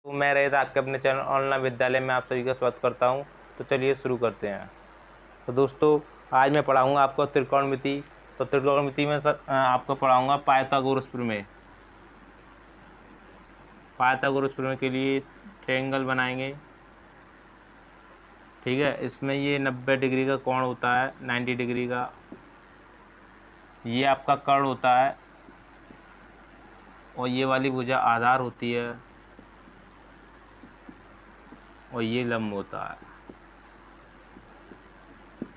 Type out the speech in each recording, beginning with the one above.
तो मैं रहित आपके अपने चैनल ऑनलाइन विद्यालय में आप सभी का स्वागत करता हूं। तो चलिए शुरू करते हैं। तो दोस्तों, आज मैं पढ़ाऊंगा आपको त्रिकोणमिति। तो त्रिकोणमिति में आपको पढ़ाऊंगा पाइथागोरस प्रमेय। पाइथागोरस प्रमेय के लिए ट्रायंगल बनाएंगे। ठीक है, इसमें ये 90 डिग्री का कोण होता है, 90 डिग्री का। ये आपका कर्ण होता है और ये वाली भुजा आधार होती है और ये लंब होता है।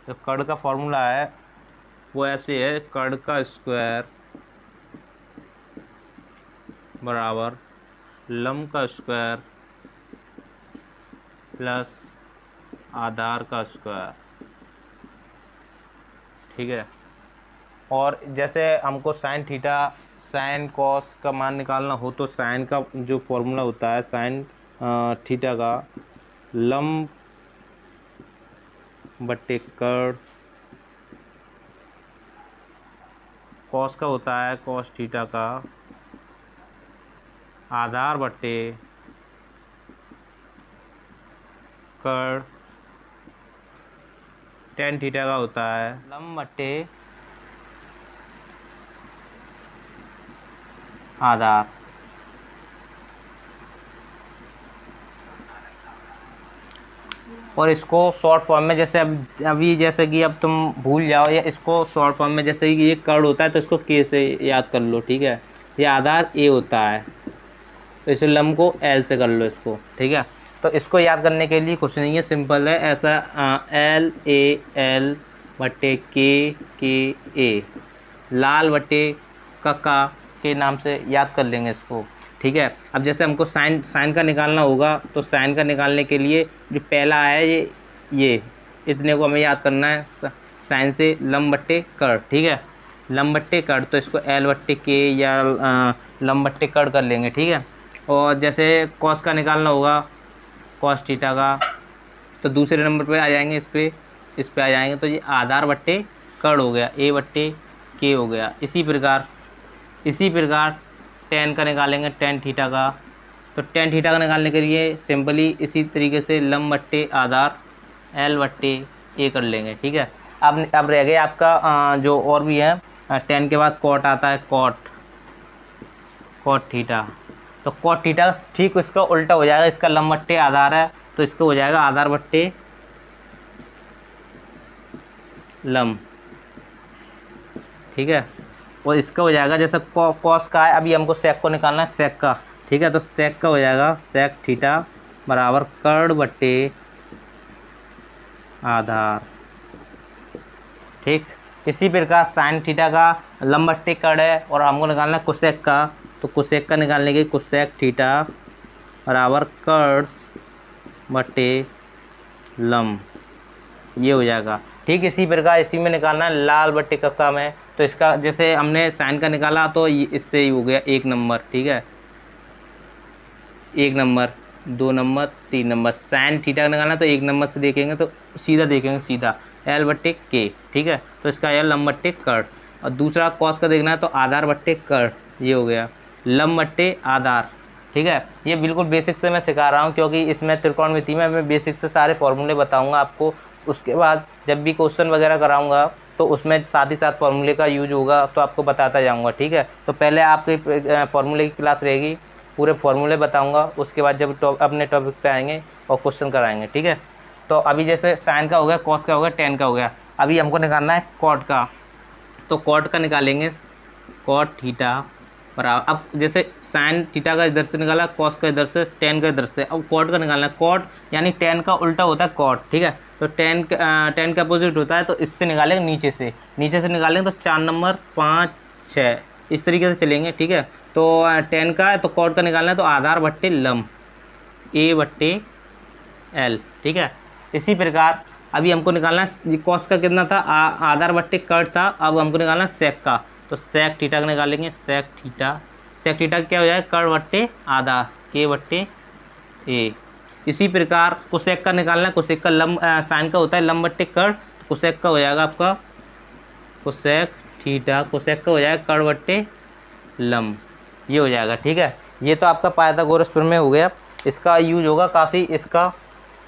तो कर्ण का फॉर्मूला है वो ऐसे है, कर्ण का स्क्वायर बराबर लंब का स्क्वायर प्लस आधार का स्क्वायर। ठीक है, और जैसे हमको साइन थीटा साइन कॉस का मान निकालना हो तो साइन का जो फॉर्मूला होता है साइन थीटा का लंब बट्टे कर्ण, कॉस का होता है कॉस थीटा का आधार बट्टे कर्ण, टेन थीटा का होता है लंब बट्टे आधार। और इसको शॉर्ट फॉर्म में जैसे अभी जैसे कि अब तुम भूल जाओ, या इसको शॉर्ट फॉर्म में जैसे कि ये कर्ण होता है तो इसको के से याद कर लो। ठीक है, ये आधार ए होता है तो इसे लंब को एल से कर लो इसको। ठीक है, तो इसको याद करने के लिए कुछ नहीं है, सिंपल है ऐसा, एल ए एल बट्टे के ए, लाल बट्टे का के नाम से याद कर लेंगे इसको। ठीक है, अब जैसे हमको साइन का निकालना होगा तो साइन का निकालने के लिए जो पहला है ये इतने को हमें याद करना है, साइन से लंब बट्टे कर्ण। ठीक है, लंब बट्टे कर्ण, तो इसको एल बट्टे के या लंब बट्टे कर्ण कर लेंगे। ठीक है, और जैसे कॉस का निकालना होगा कॉस थीटा का, तो दूसरे नंबर पे आ जाएंगे, इस पे आ जाएंगे, तो ये आधार बट्टे कर्ण हो गया, ए बट्टे के हो गया। इसी प्रकार टेन का निकालेंगे, टेन थीटा का, तो टेन थीटा का निकालने के लिए सिंपली इसी तरीके से लंब बट्टे आधार एल बट्टे ए कर लेंगे। ठीक है, अब रह गया आपका जो और भी है, टेन के बाद कॉट आता है, कॉट थीटा। तो कॉट थीटा ठीक इसका उल्टा हो जाएगा, इसका लंब बट्टे आधार है तो इसको हो जाएगा आधार बट्टे लंब। ठीक है, और इसका हो जाएगा जैसे कॉस का है, अभी हमको सेक को निकालना है, सेक का। ठीक है, तो सेक का हो जाएगा सेक थीटा बराबर कर्ण बट्टे आधार। ठीक, इसी प्रकार साइन थीटा का लंब बट्टे कर्ण है और हमको निकालना है कोसेक का, तो कोसेक का निकालने के कोसेक थीटा बराबर कर्ण बट्टे लंब, ये हो जाएगा। ठीक, इसी प्रकार इसी में निकालना है लाल बट्टे कक्का में, तो इसका जैसे हमने साइन का निकाला तो इससे ही हो गया 1 नंबर। ठीक है, 1 number 2 number 3 number, sine theta का निकालना तो 1 नंबर से देखेंगे तो सीधा देखेंगे, सीधा एल बट्टे के। ठीक है, तो इसका एल लंब बट्टे कर्ण, और दूसरा कॉस का देखना है तो आधार बट्टे कर्ण, ये हो गया लंब बट्टे आधार। ठीक है, ये बिल्कुल बेसिक से मैं सिखा रहा हूँ क्योंकि इसमें त्रिकोणमिति में मैं बेसिक से सारे फॉर्मूले बताऊँगा आपको। उसके बाद जब भी क्वेश्चन वगैरह कराऊंगा तो उसमें साथ ही साथ फार्मूले का यूज होगा तो आपको बताता जाऊंगा। ठीक है, तो पहले आपके फार्मूले की क्लास रहेगी, पूरे फार्मूले बताऊंगा, उसके बाद जब अपने टॉपिक पे आएंगे और क्वेश्चन कराएंगे। ठीक है, तो अभी जैसे साइन का हो गया, कॉस का हो गया, टेन का हो गया, अभी हमको निकालना है कॉट का, तो कॉट का निकालेंगे कॉट थीटा बराबर, अब जैसे साइन थीटा का इधर से निकाला, कॉस का इधर से, टेन का इधर से, अब कॉट का निकालना है। कॉट यानी टेन का उल्टा होता है कॉट। ठीक है, तो टेन का अपोजिट होता है, तो इससे निकालेंगे नीचे से निकालेंगे तो 4 नंबर 5 6 इस तरीके से चलेंगे। ठीक है, तो टेन का है तो कॉट का निकालना है, तो आधार बट्टे लंब ए बट्टे एल। ठीक है, इसी प्रकार अभी हमको निकालना है कॉस का कितना था, आधार बट्टे कर्ण था, अब हमको निकालना है सेक का, तो सेक थीटा का निकालेंगे, सेक थीटा क्या हो जाएगा कर्ण बट्टे आधार के बट्टे ए। इसी प्रकार कोसेक का निकालना है, कोसेक का लंब साइन का होता है लंब बट्टे कर्ण, कोसेक का हो जाएगा आपका कोसेक थीटा, कोसेक का हो जाएगा कर्ण बट्टे लंब, ये हो जाएगा। ठीक है, ये तो आपका पाइथागोरस प्रमेय हो गया। इसका यूज होगा काफ़ी इसका,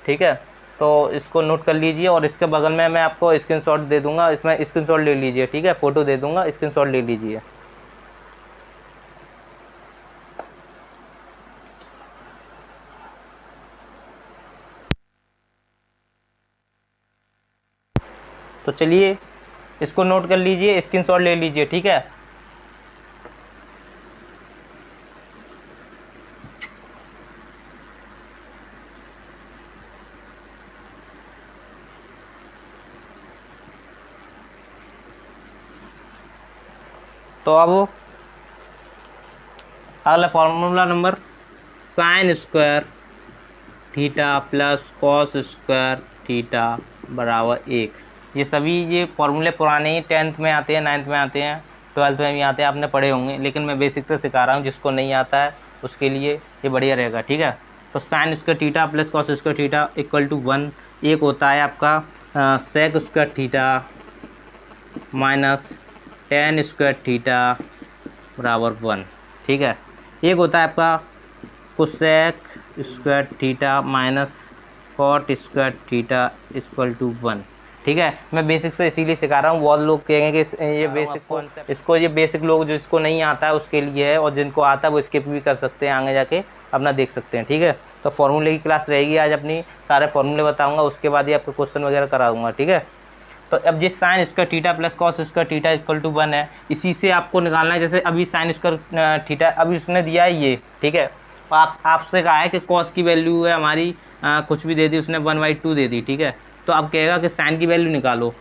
ठीक है। तो इसको नोट कर लीजिए और इसके बगल में मैं आपको स्क्रीनशॉट दे दूंगा, इसमें स्क्रीनशॉट ले लीजिए, ठीक है, फ़ोटो दे दूंगा, स्क्रीनशॉट ले लीजिए। तो चलिए इसको नोट कर लीजिए, स्क्रीनशॉट ले लीजिए, ठीक है। तो अब अगला formula number sign square theta plus cos square theta बराबर 1। ये सभी ये फॉर्मूले पुराने ही 10th में आते हैं, 9th में आते हैं, 12th में भी आते हैं, आपने पढ़े होंगे, लेकिन मैं बेसिक से सिखा रहा हूँ, जिसको नहीं आता है उसके लिए ये बढ़िया रहेगा, ठीक है। तो sine square theta plus cos square theta equal to 1। एक होता है आपका sec square theta minus tan square theta बराबर 1, ठीक है। एक होता है आपका cosec square theta minus cot square theta equal to 1, ठीक है। मैं बेसिक से इसीलिए सिखा रहा हूँ, बहुत लोग कहेंगे कि ये बेसिक कॉन्सेप्ट, इसको ये बेसिक लोग जो इसको नहीं आता है उसके लिए है, और जिनको आता है वो स्किप भी कर सकते हैं, आगे जाके अपना देख सकते हैं, ठीक है। तो फॉर्मूले की क्लास रहेगी आज अपनी, सारे फॉर्मूले बताऊँगा, उसके बाद ही आपको क्वेश्चन वगैरह कराऊँगा, ठीक है। तो अब जिस sine square theta plus cos square theta equal to 1 है, इसी से आपको निकालना है। जैसे अभी साइन स्क्वायर थीटा अभी उसने दिया है ये, ठीक है। आपसे कहा है कि कॉस की वैल्यू है हमारी कुछ भी दे दी उसने, 1/2 दे दी, ठीक है। तो अब कहेगा कि साइन की वैल्यू निकालो,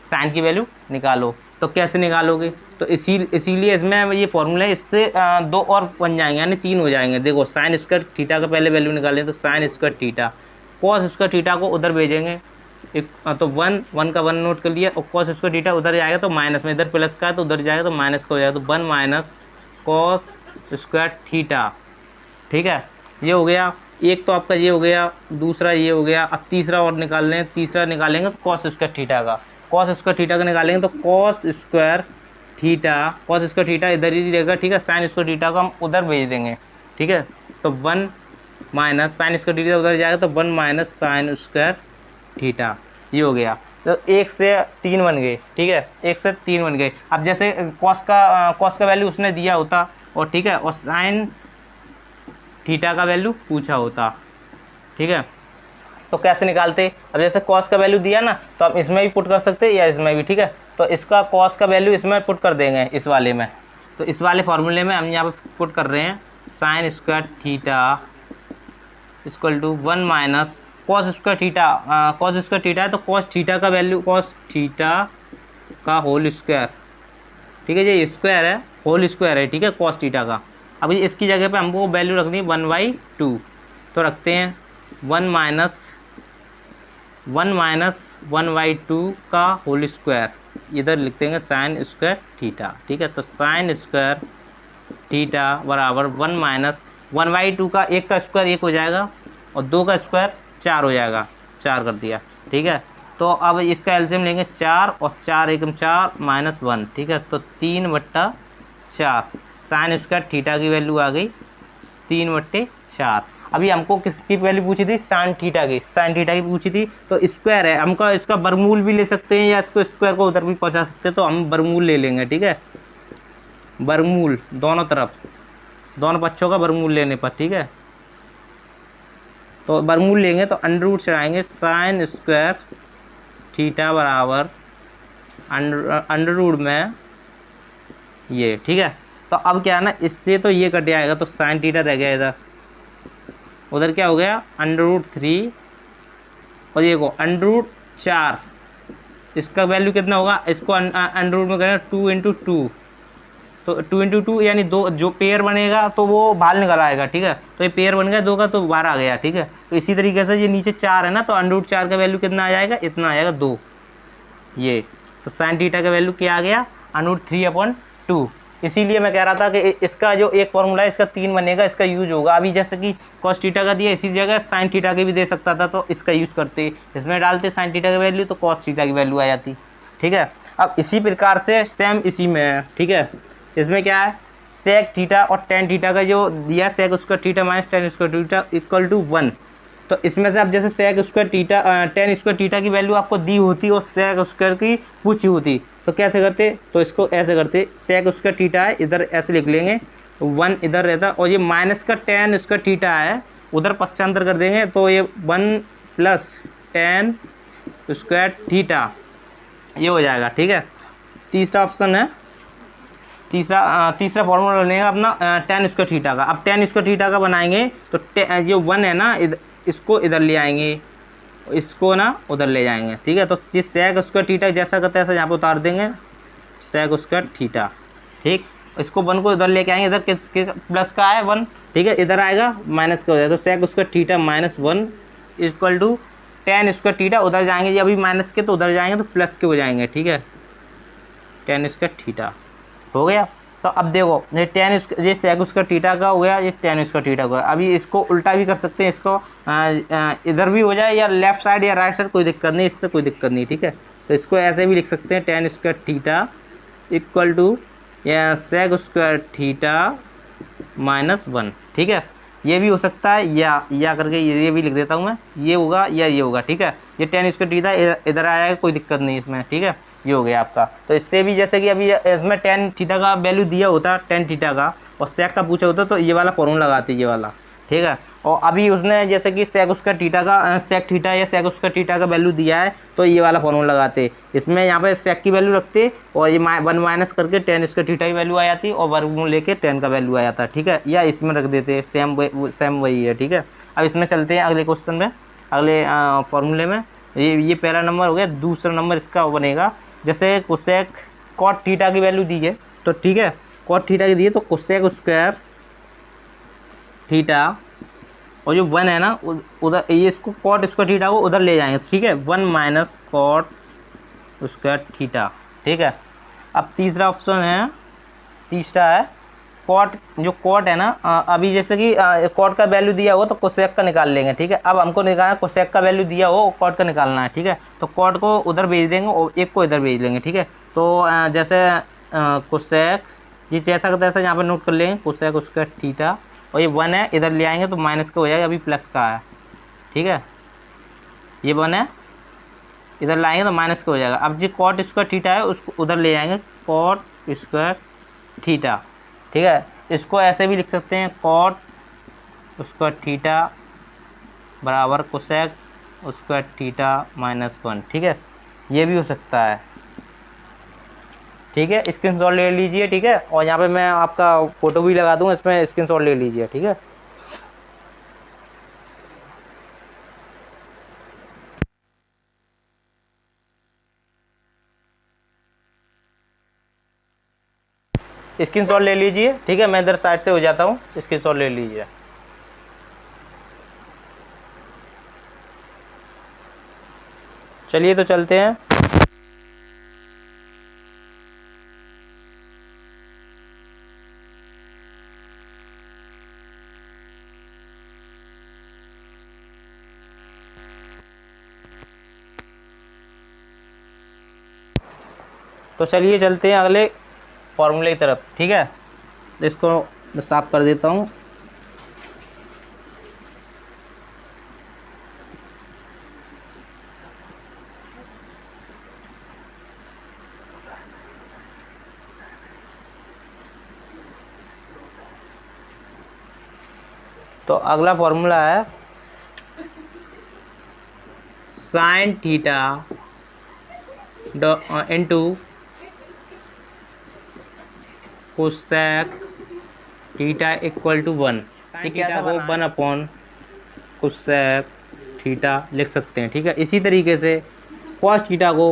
साइन की वैल्यू निकालो। तो कैसे निकालोगे? तो इसीलिए इसमें ये फॉर्मूला है, इससे 2 और बन जाएंगे, यानी 3 हो जाएंगे। देखो साइन स्क्वायर थीटा का पहले वैल्यू निकालें तो sine square theta, cos square theta को उधर भेजेंगे, एक तो 1 का 1 नोट कर लिया, और कॉस स्क्वायर थीटा उधर जाएगा तो माइनस में, इधर प्लस का है तो उधर जाएगा तो माइनस का हो जाएगा, तो 1 माइनस कॉस स्क्वायर थीटा, ठीक है। ये हो गया एक, तो आपका ये हो गया, दूसरा ये हो गया। अब तीसरा और निकाल लें, तीसरा निकालेंगे तो कॉस स्क्वायर थीटा का, कॉस स्क्वायर थीटा का निकालेंगे तो कॉस स्क्वायर थीटा इधर ही रहेगा, ठीक है। साइन स्क्वायर थीटा को हम उधर भेज देंगे, ठीक है। तो 1 माइनस साइन स्क्वायर थीटा उधर जाएगा तो 1 माइनस साइन स्क्वायर थीटा, ये हो गया। तो 1 से 3 बन गए, ठीक है, 1 से 3 बन गए। अब जैसे कॉस का वैल्यू उसने दिया होता, और ठीक है, और साइन थीटा का वैल्यू पूछा होता, ठीक है, तो कैसे निकालते? अब जैसे कॉस का वैल्यू दिया ना, तो आप इसमें भी पुट कर सकते हैं या इसमें भी, ठीक है। तो इसका कॉस का वैल्यू इसमें पुट कर देंगे, इस वाले में। तो इस वाले फॉर्मूले में हम यहाँ पे पुट कर रहे हैं sine square theta equal to 1 minus cos square theta है तो कॉस थीटा का वैल्यू, कॉस थीटा का होल स्क्वायर, ठीक है, ये स्क्वायर है, होल स्क्वायर है, ठीक है, कॉस थीटा का। अब इसकी जगह पे हमको वैल्यू रखनी है 1/2, तो रखते हैं 1 माइनस 1/2 का होल स्क्वायर, इधर लिख देंगे साइन स्क्वायर थीटा, ठीक है। तो साइन स्क्वायर थीटा बराबर 1 माइनस 1/2 का 1 का स्क्वायर 1 हो जाएगा, और 2 का स्क्वायर 4 हो जाएगा, 4 कर दिया, ठीक है। तो अब इसका एलसीएम लेंगे 4, और 4 एकम 4 माइनस 1, ठीक है। तो 3/4 साइन स्क्वायर थीटा की वैल्यू आ गई 3/4। अभी हमको किसकी वैल्यू पूछी थी? साइन थीटा की पूछी थी। तो स्क्वायर है, हमको इसका वर्गमूल भी ले सकते हैं, या इसको स्क्वायर को उधर भी पहुंचा सकते हैं, तो हम वर्गमूल ले लेंगे, ठीक है। वर्गमूल दोनों तरफ, दोनों पक्षों का वर्गमूल लेने पर, ठीक है। तो वर्गमूल लेंगे तो अंडर रूट चढ़ाएंगे, साइन स्क्वायर थीटा बराबर अंडर रूट में ये, ठीक है। तो अब क्या है ना, इससे तो ये कट जाएगा, तो साइन थीटा रह गया इधर, उधर क्या हो गया √3, और ये को √4, इसका वैल्यू कितना होगा? इसको अंडर रूट में करें 2 × 2, तो 2 × 2 यानी 2, जो पेयर बनेगा तो वो बाहर निकल आएगा, ठीक है। तो ये पेयर बन गया 2 का, तो बाहर आ गया, ठीक है। तो इसी तरीके से ये नीचे 4 है ना, तो √4 का वैल्यू कितना आ जाएगा? इतना आ जाएगा 2, ये। तो साइन थीटा का वैल्यू क्या आ गया? √3/2। इसीलिए मैं कह रहा था कि इसका जो एक फॉर्मूला है इसका 3 बनेगा, इसका यूज होगा। अभी जैसे कि कॉस थीटा का दिया, इसी जगह साइन थीटा के भी दे सकता था, तो इसका यूज करते, इसमें डालते साइन थीटा की वैल्यू, तो कॉस थीटा की वैल्यू आ जाती, ठीक है। अब इसी प्रकार से सेम इसी में है, ठीक है। इसमें क्या है? सेक थीटा और टेन थीटा का जो दिया sec square theta minus tan square theta equal to 1। तो इसमें से आप जैसे sec square theta tan square theta की वैल्यू आपको दी होती और सेक स्क्वायर की पूछी होती तो कैसे करते, तो इसको ऐसे करते, सेक स्क्वायर थीटा है इधर ऐसे लिख लेंगे, 1 इधर रहता और ये माइनस का टेन स्क्वायर थीटा है उधर पक्षांतर कर देंगे तो ये 1 प्लस टेन स्क्वायर थीटा ये हो जाएगा। ठीक है, तीसरा ऑप्शन है, तीसरा फॉर्मूला लेंगे अपना टेन स्क्वायर थीटा का। अब टेन स्क्वायर थीटा का बनाएंगे तो जो 1 है ना इसको इधर ले आएंगे, इसको ना उधर ले जाएंगे। ठीक है, तो जिस सेक स्क्वायर थीटा जैसा करते हैं ऐसा यहाँ पे उतार देंगे सेक स्क्वायर थीटा। ठीक, इसको 1 को इधर लेके आएंगे, इधर किसके प्लस का है 1। ठीक है, इधर आएगा माइनस का हो जाएगा तो sec square theta minus 1 equal to tan square theta, उधर जाएंगे अभी माइनस के तो उधर जाएंगे तो प्लस के हो जाएंगे। ठीक है, टेन स्क्वायर थीटा हो गया। तो अब देखो ये टेन ये सेक स्क्वायर थीटा का हो गया, ये टेन स्क्वायर थीटा का हो गया। अभी इसको उल्टा भी कर सकते हैं, इसको इधर भी हो जाए या लेफ्ट साइड या राइट साइड कोई दिक्कत नहीं, इससे कोई दिक्कत नहीं। ठीक है, तो इसको ऐसे भी लिख सकते हैं tan square theta equal to या सेक स्क्वायर थीटा माइनस 1। ठीक है, ये भी हो सकता है या करके ये भी लिख देता हूँ मैं, ये होगा या ये होगा। ठीक है, ये टेन स्क्वायर थीटा इधर आएगा कोई दिक्कत नहीं इसमें। ठीक है, ये हो गया आपका। तो इससे भी जैसे कि अभी इसमें टेन थीटा का वैल्यू दिया होता टेन थीटा का और सेक का पूछा होता तो ये वाला फॉर्मूला लगाते ये वाला। ठीक है, और अभी उसने जैसे कि सेक स्क्वायर थीटा का सेक थीटा या सेक स्क्वायर थीटा का वैल्यू दिया है तो ये वाला फॉर्मूला लगाते, इसमें यहाँ पे सेक की वैल्यू रखते और ये 1 माइनस करके टेन स्क्वायर थीटा की वैल्यू आ जाती और वर्गमूल लेके टेन का वैल्यू आ जाता। ठीक है, या इसमें रख देते, सेम वही है। ठीक है, अब इसमें चलते हैं अगले क्वेश्चन में, अगले फॉर्मूले में। ये पहला नंबर हो गया। दूसरा नंबर इसका बनेगा जैसे कोसेक कॉट थीटा की वैल्यू दी है तो ठीक है, कॉट थीटा की दी है तो कोसेक स्क्वायर थीटा और जो 1 है ना उधर ये इसको कॉट स्क्वायर थीटा को उधर ले जाएंगे। ठीक है, 1 माइनस कॉट स्क्वायर थीटा। ठीक है, अब तीसरा ऑप्शन है, तीसरा है कॉट, जो कॉट है ना अभी जैसे कि कॉट का वैल्यू दिया हो तो कोसेक का निकाल लेंगे। ठीक है, अब हमको निकालना कोसेक का वैल्यू दिया हो कॉट का निकालना है। ठीक है, तो कॉट को उधर भेज देंगे और एक को इधर भेज लेंगे। ठीक है, तो जैसे कोसेक ये जैसा का तैसा यहाँ पर नोट कर लेंगे कोसेक स्क्वायर थीटा और ये 1 है इधर ले आएंगे तो माइनस का हो जाएगा, अभी प्लस का है। ठीक है, ये 1 है इधर लाएंगे तो माइनस का हो जाएगा। अब जो कॉट स्क्वायर थीटा है उसको उधर ले जाएंगे कॉट स्क्वायर थीटा। ठीक है, इसको ऐसे भी लिख सकते हैं कॉट स्क्वायर थीटा बराबर कोसेक स्क्वायर थीटा माइनस 1। ठीक है, ये भी हो सकता है। ठीक है, स्क्रीनशॉट ले लीजिए। ठीक है, और यहाँ पे मैं आपका फ़ोटो भी लगा दूँगा, इसमें स्क्रीनशॉट ले लीजिए। ठीक है, स्क्रीनशॉट ले लीजिए। ठीक है, मैं इधर साइड से हो जाता हूँ, स्क्रीनशॉट ले लीजिए। चलिए तो चलते हैं। तो चलिए चलते हैं अगले फॉर्मूले की तरफ। ठीक है, इसको साफ कर देता हूँ। तो अगला फॉर्मूला है sine theta into cosec theta equal to 1। ठीक है, वो 1 अपॉन कोसेक थीटा लिख सकते हैं। ठीक है, इसी तरीके से कॉस थीटा को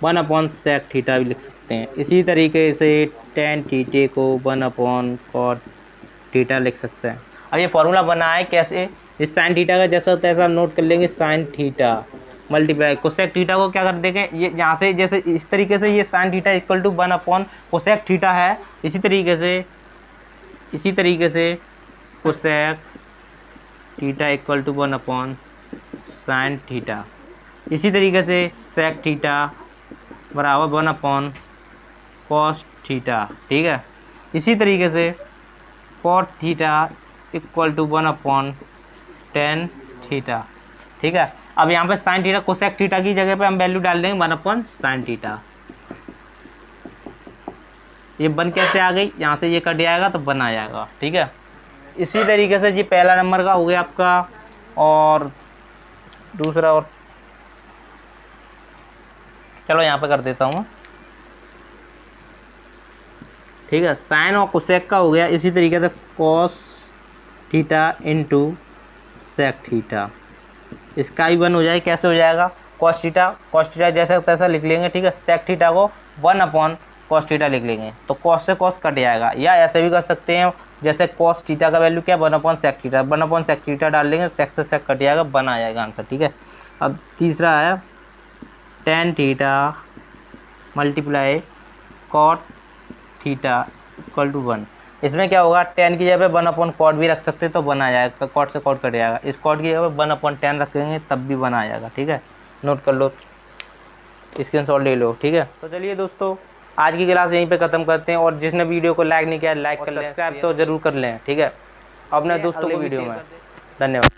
1 अपॉन सेक थीटा भी लिख सकते हैं। इसी तरीके से टेन थीटे को 1 अपॉन कॉट थीटा लिख सकते हैं। अब ये फॉर्मूला बना है कैसे, इस साइन थीटा का जैसा तैसा नोट कर लेंगे, sine theta multiply cosec theta को क्या कर देंगे, ये यहाँ से जैसे इस तरीके से ये sine theta equal to 1 upon cosec theta है, इसी तरीके से cosec theta equal to 1 upon sine theta, इसी तरीके से सेक थीटा बराबर 1 अपॉन कॉस थीटा। ठीक है, इसी तरीके से cot theta equal to 1/tan theta. ठीक है, अब यहाँ पे साइन थीटा कोसेक थीटा की जगह पे हम वैल्यू डाल देंगे 1/sin थीटा। ये 1 कैसे आ गई, यहाँ से ये कट जाएगा तो 1 आ जाएगा। ठीक है, इसी तरीके से जी पहला नंबर का हो गया आपका, और दूसरा, और चलो यहाँ पे कर देता हूँ। ठीक है, साइन और कोसेक का हो गया। इसी तरीके से cos theta into sec theta, इसका भी 1 हो जाए। कैसे हो जाएगा, कॉस थीटा जैसा तैसा लिख लेंगे। ठीक है, सेक थीटा को 1/cos थीटा लिख लेंगे, तो कॉस से कॉस कट जाएगा। या ऐसे भी कर सकते हैं, जैसे कॉस थीटा का वैल्यू क्या है 1/sec थीटा, 1/sec थीटा डाल लेंगे, सेक से सेक कट जाएगा, 1 आ जाएगा आंसर। ठीक है, अब तीसरा है tan theta multiply cot theta equal to 1। इसमें क्या होगा, tan की जगह पे 1/cot भी रख सकते हैं तो 1 आ जाएगा, cot से cot कट जाएगा। इस cot की जगह पे 1/tan रखेंगे तब भी 1 आ जाएगा। ठीक है, नोट कर लो, स्क्रीनशॉट ले लो। ठीक है, तो चलिए दोस्तों, आज की क्लास यहीं पे ख़त्म करते हैं। और जिसने वीडियो को लाइक नहीं किया, लाइक कर लें, सब्सक्राइब तो जरूर कर लें। ठीक है, अपने दोस्तों को वीडियो में धन्यवाद।